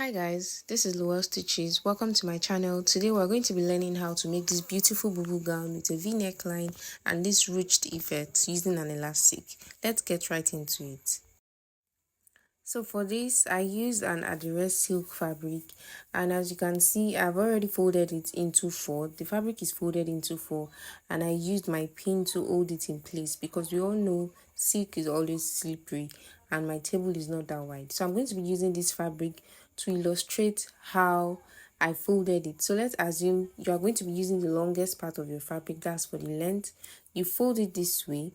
Hi guys, this is Lowell Stitches. Welcome to my channel. Today we're going to be learning how to make this beautiful Bubu gown with a V neckline and this ruched effect using an elastic. Let's get right into it. So for this, I used an Adire silk fabric, and as you can see, I've already folded it into four. The fabric is folded into four, and I used my pin to hold it in place because we all know silk is always slippery and my table is not that wide. So I'm going to be using this fabric to illustrate how I folded it. So let's assume you are going to be using the longest part of your fabric, that's for the length. You fold it this way.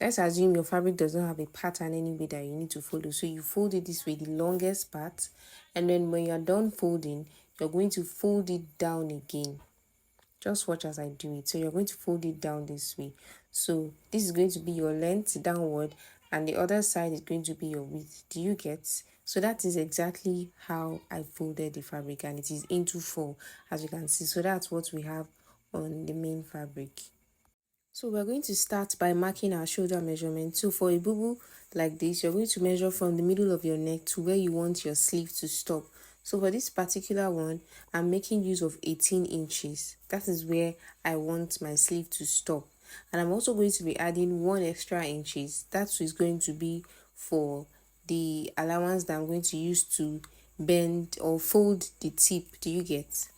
Let's assume your fabric does not have a pattern anyway that you need to follow. So you fold it this way, the longest part. And then when you're done folding, you're going to fold it down again. Just watch as I do it. So you're going to fold it down this way. So this is going to be your length downward and the other side is going to be your width. Do you get? So that is exactly how I folded the fabric, and it is into four, as you can see. So that's what we have on the main fabric. So we're going to start by marking our shoulder measurement. So for a bubu like this, you're going to measure from the middle of your neck to where you want your sleeve to stop. So for this particular one, I'm making use of 18 inches. That is where I want my sleeve to stop. And I'm also going to be adding 1 extra inches. That is going to be for the allowance that I'm going to use to bend or fold the tip. Do you get?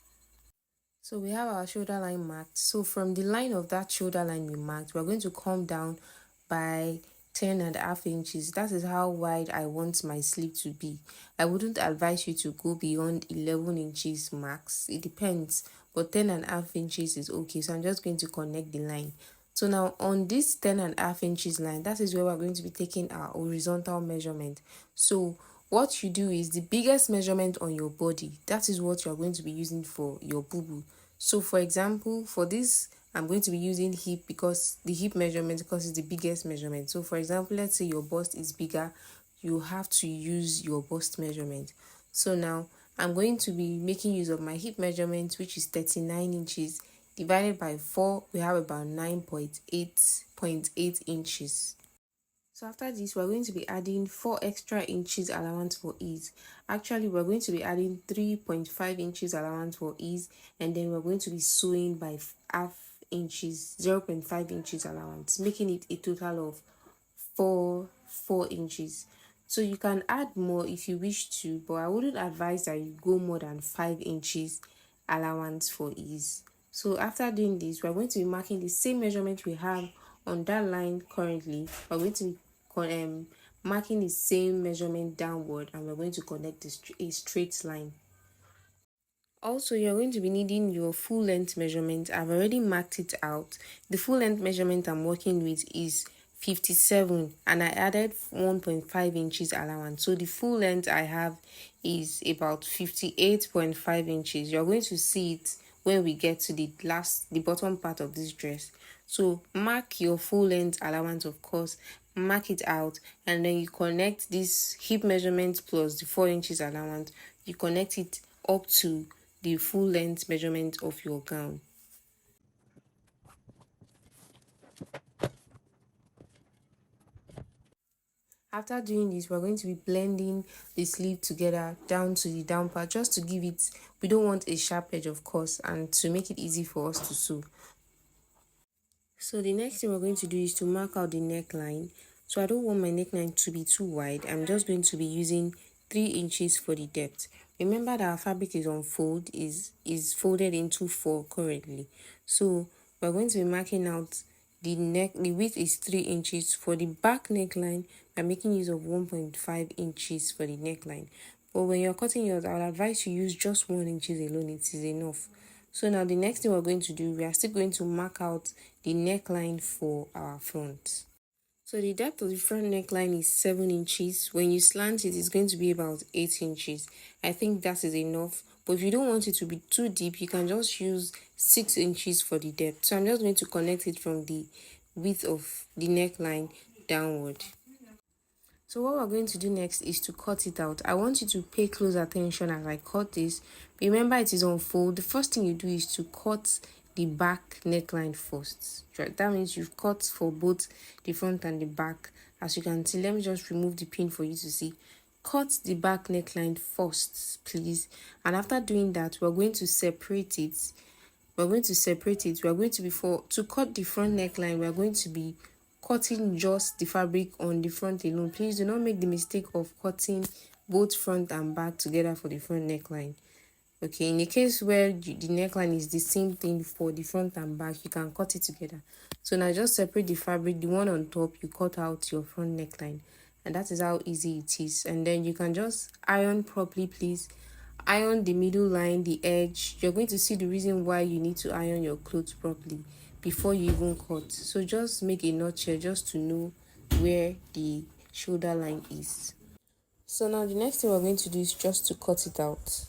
So we have our shoulder line marked. So from the line of that shoulder line we marked, we're going to come down by 10.5 inches. That is how wide I want my sleeve to be. I wouldn't advise you to go beyond 11 inches max. It depends, but 10.5 inches is okay. So I'm just going to connect the line. So now on this 10.5 inches line, that is where we're going to be taking our horizontal measurement. So what you do is the biggest measurement on your body, that is what you're going to be using for your bubu. So for example, for this, I'm going to be using hip because the hip measurement, because it's the biggest measurement. So for example, let's say your bust is bigger, you have to use your bust measurement. So now I'm going to be making use of my hip measurement, which is 39 inches. Divided by 4, we have about 9.8 inches. So after this, we're going to be adding 4 extra inches allowance for ease. Actually, we're going to be adding 3.5 inches allowance for ease, and then we're going to be sewing by half inches, 0.5 inches allowance, making it a total of 4 inches. So you can add more if you wish to, but I wouldn't advise that you go more than 5 inches allowance for ease. So after doing this, we're going to be marking the same measurement we have on that line currently. We're going to be marking the same measurement downward, and we're going to connect a straight line. Also, you're going to be needing your full length measurement. I've already marked it out. The full length measurement I'm working with is 57, and I added 1.5 inches allowance. So the full length I have is about 58.5 inches. You're going to see it when we get to the bottom part of this dress. So mark your full length allowance, of course, mark it out, and then you connect this hip measurement plus the 4 inches allowance. You connect it up to the full length measurement of your gown. After doing this, we're going to be blending the sleeve together down to the down part, just to give it, we don't want a sharp edge, of course, and to make it easy for us to sew. So the next thing we're going to do is to mark out the neckline. So I don't want my neckline to be too wide. I'm just going to be using 3 inches for the depth. Remember that our fabric is on fold, is folded into 4 currently. So we're going to be marking out the width is 3 inches. For the back neckline, I'm making use of 1.5 inches for the neckline. But when you're cutting yours, I would advise you use just 1 inch alone. It is enough. So now the next thing we're going to do, we are still going to mark out the neckline for our front. So the depth of the front neckline is 7 inches. When you slant it, it's going to be about 8 inches. I think that is enough. But if you don't want it to be too deep, you can just use 6 inches for the depth. So I'm just going to connect it from the width of the neckline downward. So what we're going to do next is to cut it out. I want you to pay close attention as I cut this. Remember, it is on fold. The first thing you do is to cut the back neckline first. Right? That means you've cut for both the front and the back. As you can see, let me just remove the pin for you to see. cut the back neckline first, please. And after doing that, we're going to separate it. We're going to separate it. We're going to to cut the front neckline, we're going to be cutting just the fabric on the front alone. Please do not make the mistake of cutting both front and back together for the front neckline. Okay, in the case where the neckline is the same thing for the front and back, you can cut it together. So now just separate the fabric, the one on top, you cut out your front neckline, and that is how easy it is. And then you can just iron properly, please. Iron the middle line, the edge. You're going to see the reason why you need to iron your clothes properly before you even cut. So just make a notch here just to know where the shoulder line is. So now the next thing we're going to do is just to cut it out.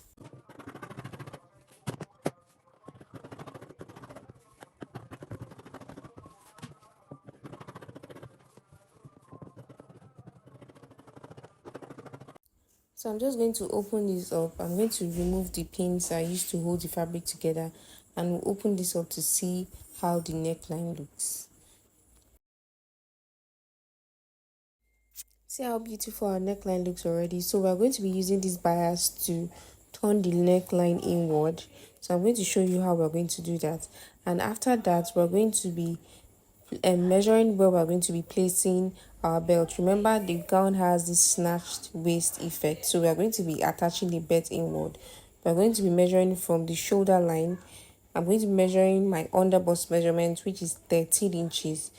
So I'm just going to open this up. I'm going to remove the pins I used to hold the fabric together, and we'll open this up to see how the neckline looks. See how beautiful our neckline looks already. So we're going to be using this bias to turn the neckline inward. So I'm going to show you how we're going to do that. And after that, we're going to be measuring where we're going to be placing our belt. Remember, the gown has this snatched waist effect, so we are going to be attaching the belt inward. We're going to be measuring from the shoulder line. I'm going to be measuring my underbust measurement, which is 13 inches.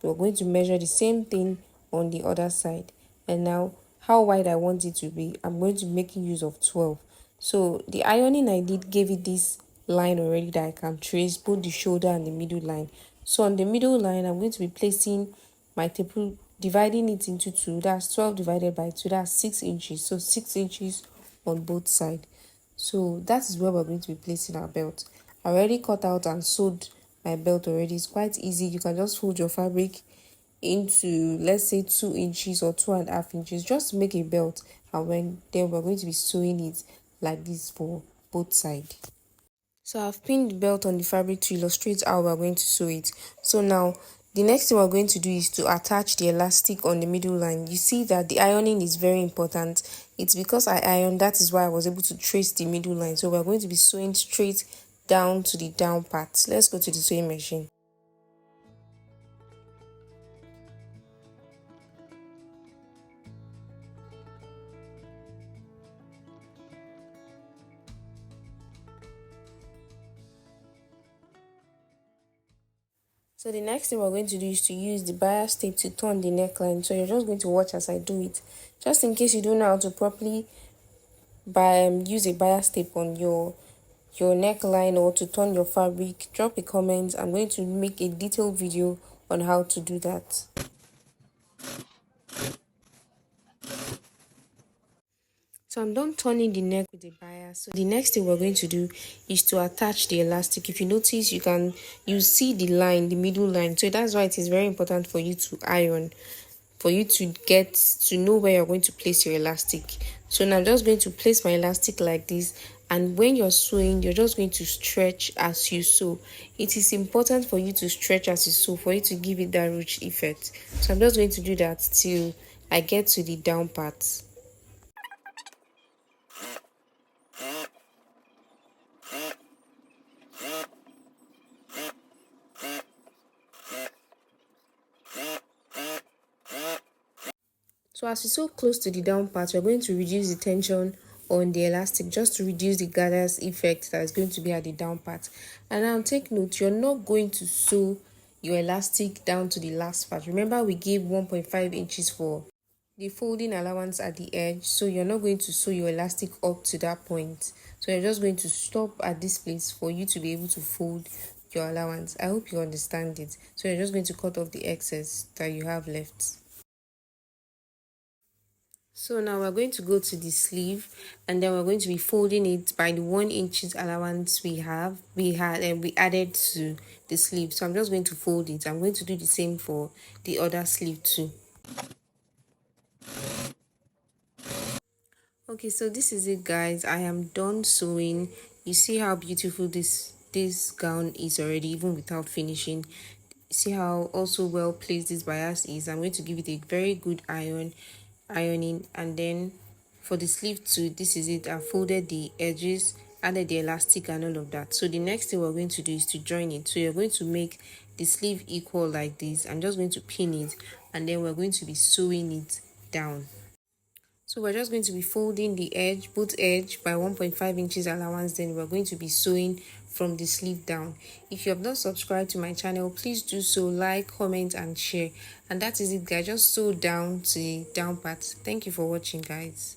We're going to measure the same thing on the other side. And now, how wide I want it to be, I'm going to be making use of 12. So the ironing I did gave it this line already that I can trace both the shoulder and the middle line. So on the middle line, I'm going to be placing my tape, dividing it into two. That's 12 divided by 2. That's 6 inches. So 6 inches on both sides. So that is where we're going to be placing our belt. I already cut out and sewed my belt already. It's quite easy. You can just fold your fabric into, let's say, 2 inches or 2.5 inches, just to make a belt. And then we're going to be sewing it like this for both sides. So I've pinned the belt on the fabric to illustrate how we're going to sew it. So now the next thing we're going to do is to attach the elastic on the middle line. You see that the ironing is very important. It's because I ironed, that is why I was able to trace the middle line. So we're going to be sewing straight down to the down part. Let's go to the sewing machine. So the next thing we're going to do is to use the bias tape to turn the neckline. So you're just going to watch as I do it. Just in case you don't know how to properly use a bias tape on your neckline or to turn your fabric, drop a comment. I'm going to make a detailed video on how to do that. So I'm done turning the neck with the bias. So the next thing we're going to do is to attach the elastic. If you notice, you see the line, the middle line. So that's why it is very important for you to iron, for you to get to know where you're going to place your elastic. So now I'm just going to place my elastic like this, and when you're sewing, you're just going to stretch as you sew. It is important for you to stretch as you sew for you to give it that ruched effect. So I'm just going to do that till I get to the down part. So as you sew close to the down part, you're going to reduce the tension on the elastic just to reduce the gathers effect that is going to be at the down part. And now take note, you're not going to sew your elastic down to the last part. Remember, we gave 1.5 inches for the folding allowance at the edge, so you're not going to sew your elastic up to that point. So you're just going to stop at this place for you to be able to fold your allowance. I hope you understand it. So you're just going to cut off the excess that you have left. So now we're going to go to the sleeve, and then we're going to be folding it by the 1 inches allowance we added to the sleeve. So I'm just going to fold it. I'm going to do the same for the other sleeve too. Okay, so this is it, guys. I am done sewing. You see how beautiful this gown is already, even without finishing. See how also well placed this bias is. I'm going to give it a very good ironing, and then for the sleeve too, this is it. I folded the edges, added the elastic and all of that. So the next thing we're going to do is to join it. So you're going to make the sleeve equal like this. I'm just going to pin it, and then we're going to be sewing it down. So we're just going to be folding the edge, both edge by 1.5 inches allowance, then we're going to be sewing from the sleeve down. If you have not subscribed to my channel, please do so, like, comment and share. And that is it guys, just sew down to the down part. Thank you for watching guys.